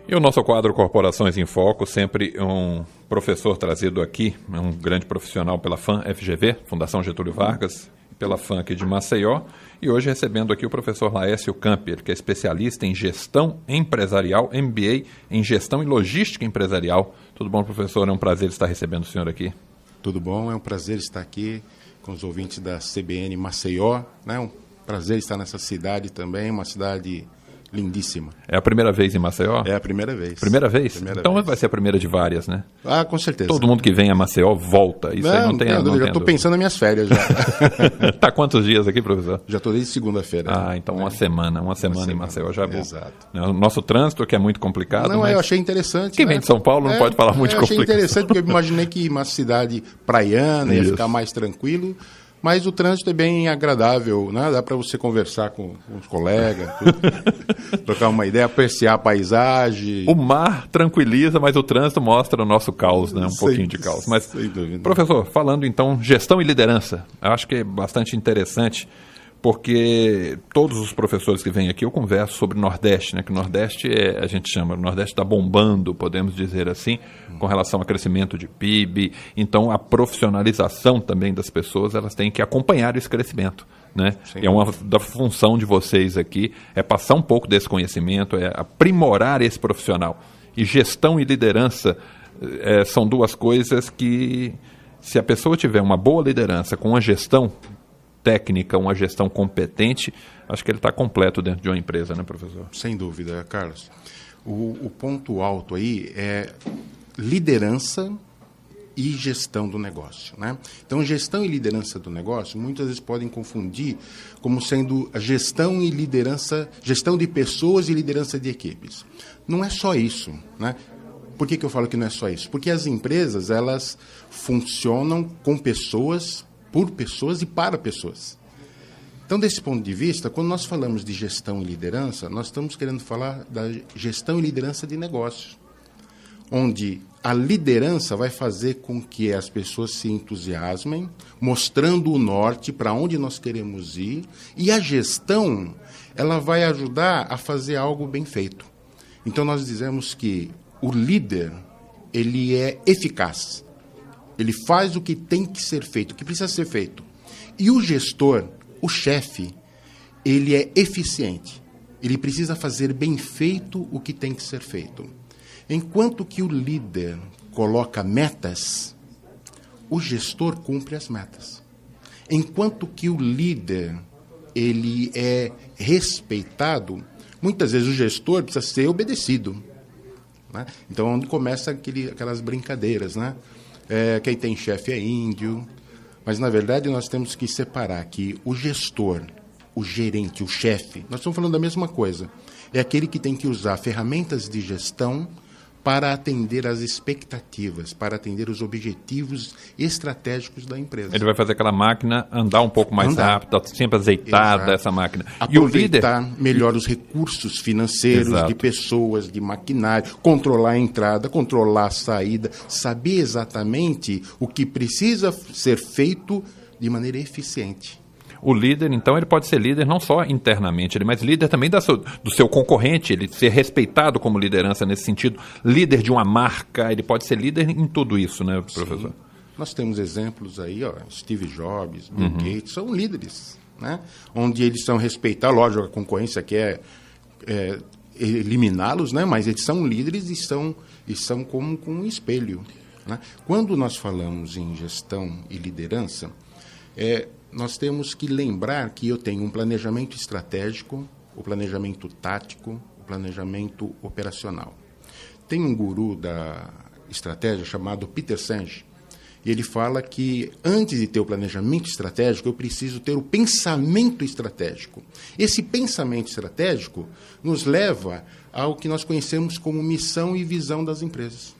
E o nosso quadro Corporações em Foco, sempre um professor trazido aqui, um grande profissional pela FAM-FGV, Fundação Getúlio Vargas, pela FAM aqui de Maceió, e hoje recebendo aqui o professor Laércio Camper, que é especialista em gestão empresarial, MBA em gestão e logística empresarial. Tudo bom, professor? É um prazer estar recebendo o senhor aqui. Tudo bom, é um prazer estar aqui com os ouvintes da CBN Maceió, né? Um prazer estar nessa cidade também, uma cidade lindíssima. É a primeira vez em Maceió? É a primeira vez. Primeira vez? Primeira então vez. Vai ser a primeira de várias, né? Ah, com certeza. Todo mundo que vem a Maceió volta. Isso aí não tem dúvida. Já estou pensando nas minhas férias já. Está quantos dias aqui, professor? Já estou desde segunda-feira. Ah, então uma semana em Maceió já é bom. Exato. O nosso trânsito, que é muito complicado. Não, mas eu achei interessante. Quem vem de São Paulo não pode falar muito complicado. Eu achei interessante, porque eu imaginei que uma cidade praiana ia ficar mais tranquilo. Mas o trânsito é bem agradável, né? Dá para você conversar com os colegas, trocar uma ideia, apreciar a paisagem. O mar tranquiliza, mas o trânsito mostra o nosso caos, né? Pouquinho de caos. Mas, professor, falando então gestão e liderança, eu acho que é bastante interessante, porque todos os professores que vêm aqui eu converso sobre Nordeste, né? Que o Nordeste a gente chama, o Nordeste está bombando, podemos dizer assim, com relação ao crescimento de PIB. Então, a profissionalização também das pessoas, elas têm que acompanhar esse crescimento, né? E é uma da função de vocês aqui, é passar um pouco desse conhecimento, é aprimorar esse profissional. E gestão e liderança são duas coisas que, se a pessoa tiver uma boa liderança com uma gestão técnica, uma gestão competente, acho que ele está completo dentro de uma empresa, né, professor? Sem dúvida, Carlos. O ponto alto aí é liderança e gestão do negócio, né? Então, gestão e liderança do negócio, muitas vezes podem confundir como sendo a gestão e liderança, gestão de pessoas e liderança de equipes. Não é só isso, né? Por que eu falo que não é só isso? Porque as empresas, elas funcionam com pessoas, por pessoas e para pessoas. Então, desse ponto de vista, quando nós falamos de gestão e liderança, nós estamos querendo falar da gestão e liderança de negócios, onde a liderança vai fazer com que as pessoas se entusiasmem, mostrando o norte para onde nós queremos ir, e a gestão, ela vai ajudar a fazer algo bem feito. Então, nós dizemos que o líder, ele é eficaz. Ele faz o que tem que ser feito, o que precisa ser feito. E o gestor, o chefe, ele é eficiente. Ele precisa fazer bem feito o que tem que ser feito. Enquanto que o líder coloca metas, o gestor cumpre as metas. Enquanto que o líder, ele é respeitado, muitas vezes o gestor precisa ser obedecido, né? Então, onde começa aquelas brincadeiras, né? Quem tem chefe é índio, mas na verdade nós temos que separar que o gestor, o gerente, o chefe, nós estamos falando da mesma coisa, é aquele que tem que usar ferramentas de gestão para atender às expectativas, para atender os objetivos estratégicos da empresa. Ele vai fazer aquela máquina andar um pouco mais rápido, sempre azeitada. Exato. Essa máquina. Aproveitar melhor os recursos financeiros, exato, de pessoas, de maquinário, controlar a entrada, controlar a saída, saber exatamente o que precisa ser feito de maneira eficiente. O líder, então, ele pode ser líder não só internamente, mas líder também do seu concorrente, ele ser respeitado como liderança nesse sentido, líder de uma marca, ele pode ser líder em tudo isso, né, professor? Sim. Nós temos exemplos aí, Steve Jobs, Bill Gates, são líderes, né? Onde eles são respeitados, lógico, a concorrência quer eliminá-los, né? Mas eles são líderes e são como um espelho, né? Quando nós falamos em gestão e liderança, nós temos que lembrar que eu tenho um planejamento estratégico, o planejamento tático, o planejamento operacional. Tem um guru da estratégia chamado Peter Senge, e ele fala que antes de ter o planejamento estratégico, eu preciso ter o pensamento estratégico. Esse pensamento estratégico nos leva ao que nós conhecemos como missão e visão das empresas.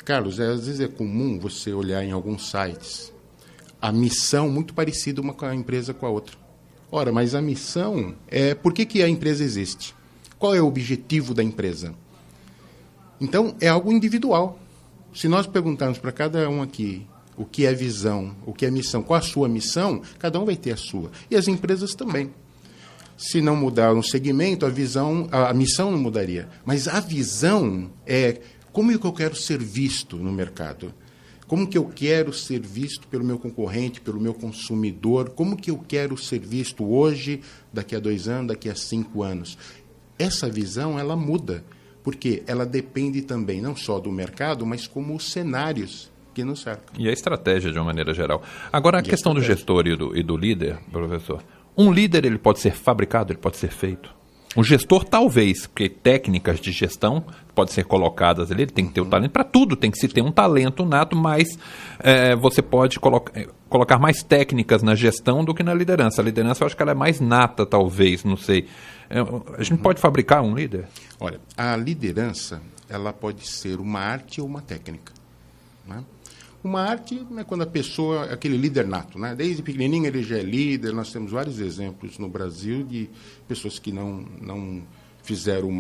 Carlos, às vezes é comum você olhar em alguns sites a missão muito parecida uma empresa com a outra. Ora, mas a missão por que a empresa existe? Qual é o objetivo da empresa? Então, é algo individual. Se nós perguntarmos para cada um aqui o que é visão, o que é missão, qual a sua missão, cada um vai ter a sua. E as empresas também. Se não mudar um segmento, a missão não mudaria. Mas a visão é como é que eu quero ser visto no mercado? Como que eu quero ser visto pelo meu concorrente, pelo meu consumidor? Como que eu quero ser visto hoje, daqui a 2 anos, daqui a 5 anos? Essa visão, ela muda, porque ela depende também não só do mercado, mas como os cenários que nos cercam. E a estratégia, de uma maneira geral. Agora, a questão do gestor e do líder, professor. Um líder, ele pode ser fabricado, ele pode ser feito. Um gestor, talvez, porque técnicas de gestão podem ser colocadas ali, ele tem que ter o talento. Para tudo tem que se ter um talento nato, mas você pode colocar mais técnicas na gestão do que na liderança. A liderança, eu acho que ela é mais nata, talvez, não sei. A gente pode fabricar um líder? Olha, a liderança, ela pode ser uma arte ou uma técnica, né? Uma arte é quando a pessoa, aquele líder nato, né? Desde pequenininho ele já é líder. Nós temos vários exemplos no Brasil de pessoas que não fizeram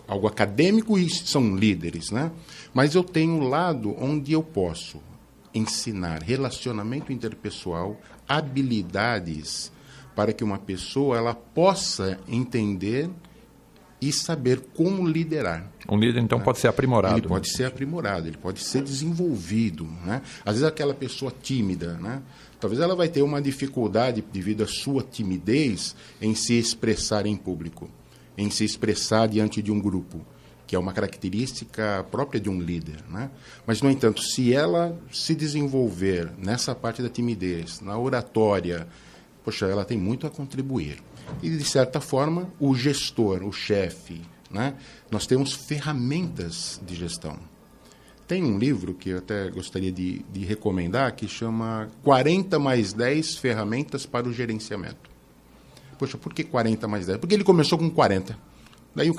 algo acadêmico e são líderes, né? Mas eu tenho um lado onde eu posso ensinar relacionamento interpessoal, habilidades para que uma pessoa ela possa entender e saber como liderar. Um líder, então, pode ser aprimorado. Ele pode ser aprimorado, ele pode ser desenvolvido, né? Às vezes aquela pessoa tímida, né? Talvez ela vai ter uma dificuldade devido à sua timidez em se expressar em público, em se expressar diante de um grupo, que é uma característica própria de um líder, né? Mas, no entanto, se ela se desenvolver nessa parte da timidez, na oratória, poxa, ela tem muito a contribuir. E, de certa forma, o gestor, o chefe, né? Nós temos ferramentas de gestão. Tem um livro que eu até gostaria de recomendar, que chama 40 mais 10 ferramentas para o gerenciamento. Poxa, por que 40 mais 10? Porque ele começou com 40. Daí o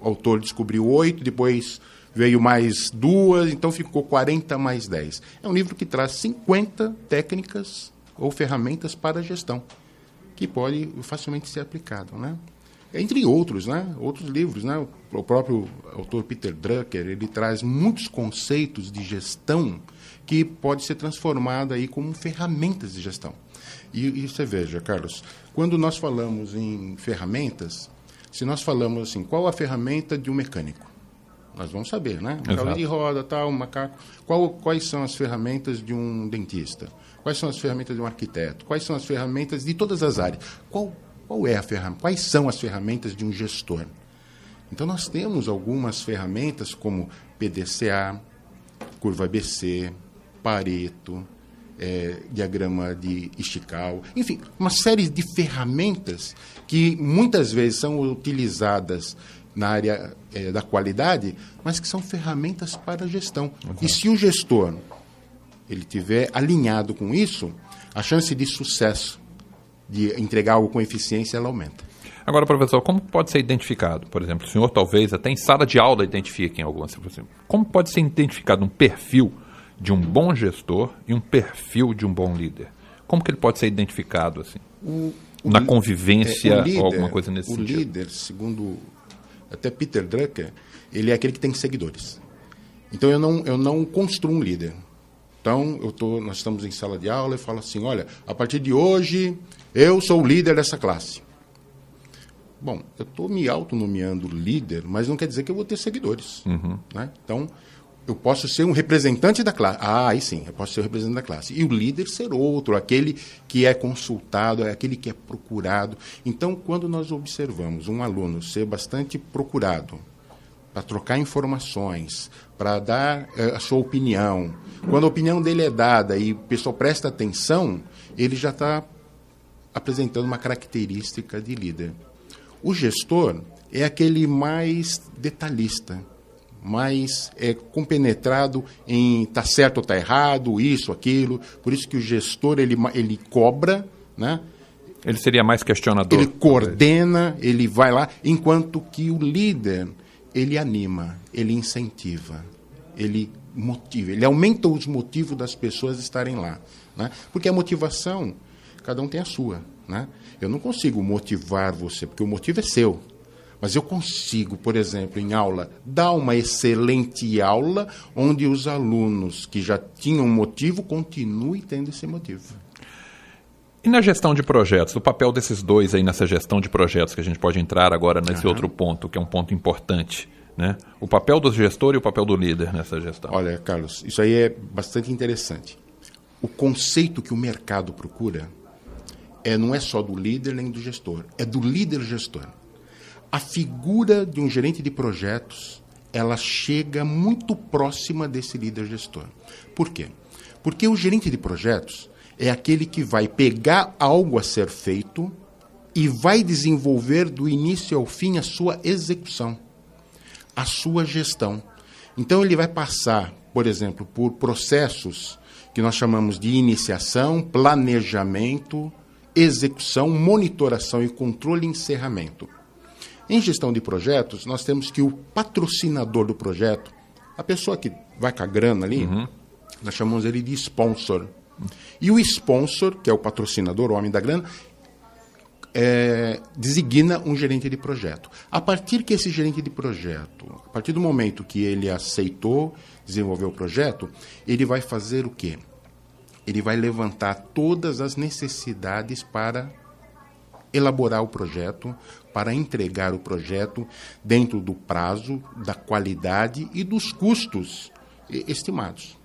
autor descobriu 8, depois veio mais 2, então ficou 40 mais 10. É um livro que traz 50 técnicas ou ferramentas para a gestão, que pode facilmente ser aplicado, né? Entre outros, né? Outros livros, né? O próprio autor Peter Drucker, ele traz muitos conceitos de gestão que pode ser transformado aí como ferramentas de gestão. E você veja, Carlos, quando nós falamos em ferramentas, se nós falamos assim, qual a ferramenta de um mecânico? Nós vamos saber, né? Um cauda de roda, tal, um macaco. Quais são as ferramentas de um dentista? Quais são as ferramentas de um arquiteto? Quais são as ferramentas de todas as áreas? Quais são as ferramentas de um gestor? Então, nós temos algumas ferramentas como PDCA, curva ABC, Pareto, diagrama de Ishikawa, enfim, uma série de ferramentas que muitas vezes são utilizadas na área da qualidade, mas que são ferramentas para a gestão. E se o gestor ele estiver alinhado com isso, a chance de sucesso, de entregar algo com eficiência, ela aumenta. Agora, professor, como pode ser identificado? Por exemplo, o senhor talvez até em sala de aula identifique em algumas situações. Como pode ser identificado um perfil de um bom gestor e um perfil de um bom líder? Como que ele pode ser identificado assim? Na convivência ou alguma coisa nesse sentido? O líder, segundo até Peter Drucker, ele é aquele que tem seguidores. Então, eu não construo um líder. Então, nós estamos em sala de aula e falo assim, olha, a partir de hoje, eu sou o líder dessa classe. Bom, eu estou me autonomeando líder, mas não quer dizer que eu vou ter seguidores. Né? Então, eu posso ser um representante da classe. Aí sim, eu posso ser o representante da classe. E o líder ser outro, aquele que é consultado, aquele que é procurado. Então, quando nós observamos um aluno ser bastante procurado, para trocar informações, para dar a sua opinião, quando a opinião dele é dada e o pessoal presta atenção, ele já está apresentando uma característica de líder. O gestor é aquele mais detalhista, mais compenetrado em tá certo ou tá errado, isso, aquilo. Por isso que o gestor ele cobra, né? Ele seria mais questionador. Ele coordena, ele vai lá, enquanto que o líder ele anima, ele incentiva, ele motiva, ele aumenta os motivos das pessoas estarem lá, né? Porque a motivação, cada um tem a sua, né? Eu não consigo motivar você, porque o motivo é seu. Mas eu consigo, por exemplo, em aula, dar uma excelente aula onde os alunos que já tinham motivo continuem tendo esse motivo. E na gestão de projetos, o papel desses dois aí nessa gestão de projetos, que a gente pode entrar agora nesse outro ponto, que é um ponto importante, né? O papel do gestor e o papel do líder nessa gestão. Olha, Carlos, isso aí é bastante interessante. O conceito que o mercado procura não é só do líder nem do gestor, é do líder gestor. A figura de um gerente de projetos, ela chega muito próxima desse líder gestor. Por quê? Porque o gerente de projetos é aquele que vai pegar algo a ser feito e vai desenvolver do início ao fim a sua execução, a sua gestão. Então, ele vai passar, por exemplo, por processos que nós chamamos de iniciação, planejamento, execução, monitoração e controle e encerramento. Em gestão de projetos, nós temos que o patrocinador do projeto, a pessoa que vai com a grana ali, nós chamamos ele de sponsor. E o sponsor, que é o patrocinador, o homem da grana, designa um gerente de projeto. A partir que esse gerente de projeto, a partir do momento que ele aceitou desenvolver o projeto, ele vai fazer o quê? Ele vai levantar todas as necessidades para elaborar o projeto, para entregar o projeto dentro do prazo, da qualidade e dos custos estimados.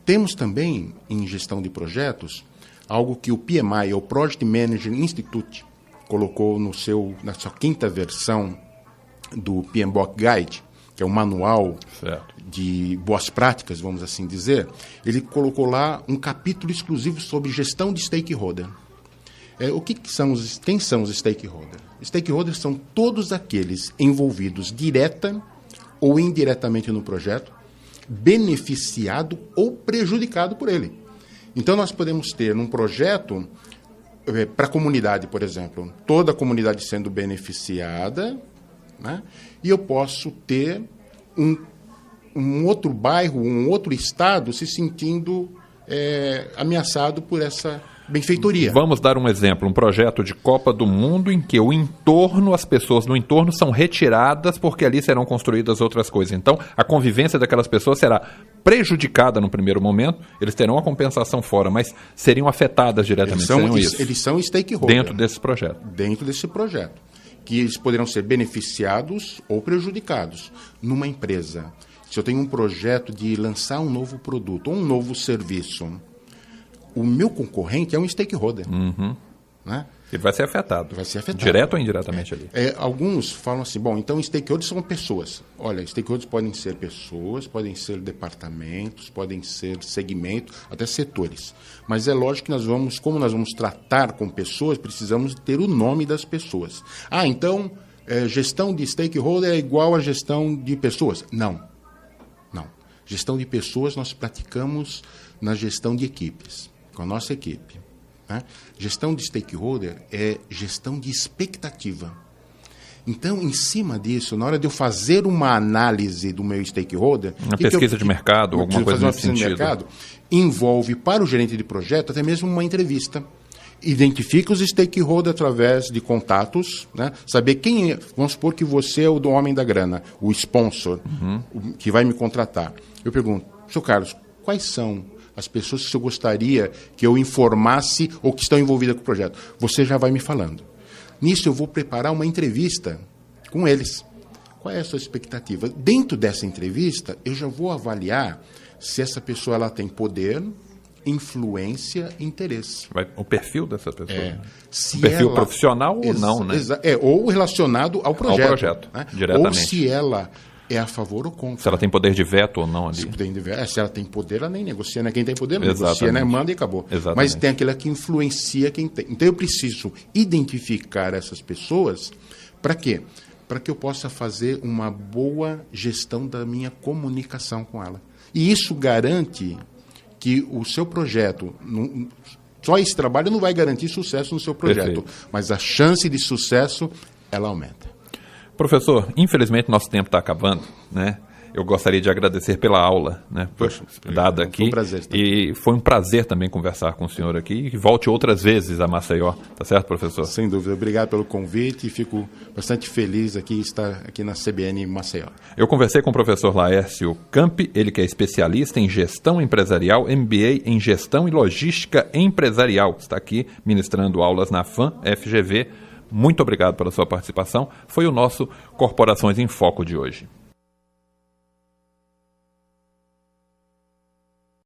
Temos também, em gestão de projetos, algo que o PMI, o Project Manager Institute, colocou na sua 5ª versão do PMBOK Guide, que é um manual de boas práticas, vamos assim dizer. Ele colocou lá um capítulo exclusivo sobre gestão de stakeholder. Quem são os stakeholders? Stakeholders são todos aqueles envolvidos direta ou indiretamente no projeto, beneficiado ou prejudicado por ele. Então, nós podemos ter num projeto, para a comunidade, por exemplo, toda a comunidade sendo beneficiada, né? E eu posso ter um outro bairro, um outro estado se sentindo ameaçado por essa benfeitoria. Vamos dar um exemplo, um projeto de Copa do Mundo em que as pessoas no entorno são retiradas porque ali serão construídas outras coisas. Então, a convivência daquelas pessoas será prejudicada no primeiro momento, eles terão a compensação fora, mas seriam afetadas diretamente. Eles são stakeholders. Dentro desse projeto. Dentro desse projeto. Que eles poderão ser beneficiados ou prejudicados. Numa empresa, se eu tenho um projeto de lançar um novo produto ou um novo serviço, o meu concorrente é um stakeholder. Né? Ele vai ser afetado. Vai ser afetado. Direto ou indiretamente ali. Alguns falam assim, bom, então stakeholders são pessoas. Olha, stakeholders podem ser pessoas, podem ser departamentos, podem ser segmentos, até setores. Mas é lógico que como nós vamos tratar com pessoas, precisamos ter o nome das pessoas. Então, gestão de stakeholder é igual a gestão de pessoas? Não. Gestão de pessoas nós praticamos na gestão de equipes, com a nossa equipe. Né? Gestão de stakeholder é gestão de expectativa. Então, em cima disso, na hora de eu fazer uma análise do meu stakeholder... Uma pesquisa de mercado, alguma coisa nesse sentido. Envolve para o gerente de projeto até mesmo uma entrevista. Identifica os stakeholders através de contatos, né? Saber quem é. Vamos supor que você é o do homem da grana, o sponsor, que vai me contratar. Eu pergunto, Sr. Carlos, quais são as pessoas que o senhor gostaria que eu informasse ou que estão envolvidas com o projeto? Você já vai me falando. Nisso eu vou preparar uma entrevista com eles. Qual é a sua expectativa? Dentro dessa entrevista, eu já vou avaliar se essa pessoa ela tem poder, influência e interesse. O perfil dessa pessoa. O perfil profissional ou não, né? Ou relacionado ao projeto. Ao projeto, né? Diretamente. Ou se ela é a favor ou contra. Se ela tem poder de veto ou não ali. Se ela tem poder, ela nem negocia, né? Quem tem poder não negocia, né? Manda e acabou. Exatamente. Mas tem aquela que influencia quem tem. Então eu preciso identificar essas pessoas para quê? Para que eu possa fazer uma boa gestão da minha comunicação com ela. E isso garante que o seu projeto, só esse trabalho não vai garantir sucesso no seu projeto, mas a chance de sucesso, ela aumenta. Professor, infelizmente nosso tempo está acabando, né? eu gostaria de agradecer pela aula, né, dada aqui. Foi um prazer estar aqui. E foi um prazer também conversar com o senhor aqui. E volte outras vezes a Maceió, tá certo, professor? Sem dúvida. Obrigado pelo convite e fico bastante feliz aqui estar aqui na CBN Maceió. Eu conversei com o professor Laércio Campi, ele que é especialista em gestão empresarial, MBA em gestão e logística empresarial. Está aqui ministrando aulas na FAM-FGV. Muito obrigado pela sua participação. Foi o nosso Corporações em Foco de hoje.